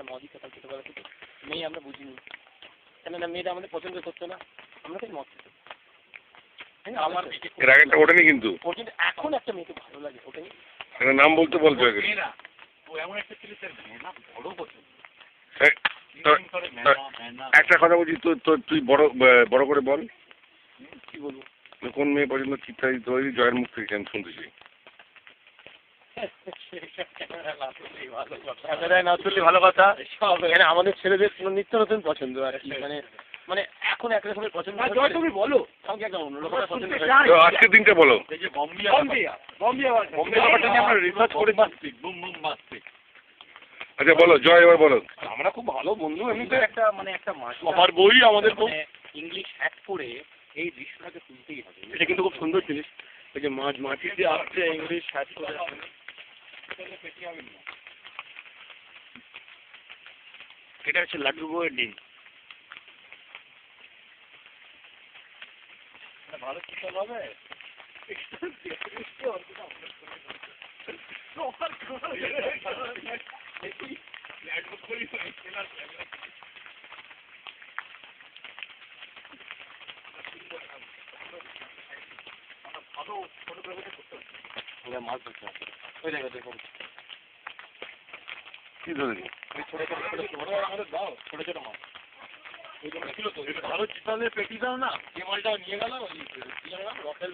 মদই কথা খেতে পারো তো মেয়ে আমরা বুঝিনি কেন না মেয়েটা আমাদের পছন্দ করতো না আমরা তো মদ খেতে আমার এর আগেরটা ওঠেনি কিন্তু ওর কিন্তু এখন একটা মেয়েকে ভালো লাগে ওটাই একটা নাম বলতে বলছো আগে ও এমন একটা ছেলে না বড় পছন্দ একটা কথা বলছি তুই বড় করে বল কি বলবো কোন মেয়ে পর্যন্ত চিত্রাদি তৈরি জয়ের মুখ থেকে আমি শুনতেছি ভালো কথা এখানে আমাদের ছেলেদের নিত্য নতুন পছন্দ আর কি মানে মানে এখন এক রকমের পছন্দ তুমি বলো আমাকে একটা অন্য রকমের পছন্দ আজকের দিনটা বলো এই যে বোম্বে ব্যাপারটা নিয়ে আমরা রিসার্চ করে পাচ্ছি আচ্ছা বলো জয় এবার বলো আমরা খুব ভালো বন্ধু এমনিতে একটা মানে একটা মাস আমার বই আমাদের খুব ইংলিশ হ্যাট পরে এই দৃশ্যটাকে তুলতেই হবে এটা কিন্তু খুব সুন্দর জিনিস ওই যে মাঝ মাটি দিয়ে আসছে ইংলিশ হ্যাট করে এটা হচ্ছে লাড্ডু বইয়ের ডিম ভালো চিন্তা হবে মাছ ধরতে ওই জায়গা দেখুন কি ধরেছি ছোট ছোট মাছ ওই জন্য ছিল তো ভালো চিতালে পেটি দাও না যে মাছটা নিয়ে গেল রকেল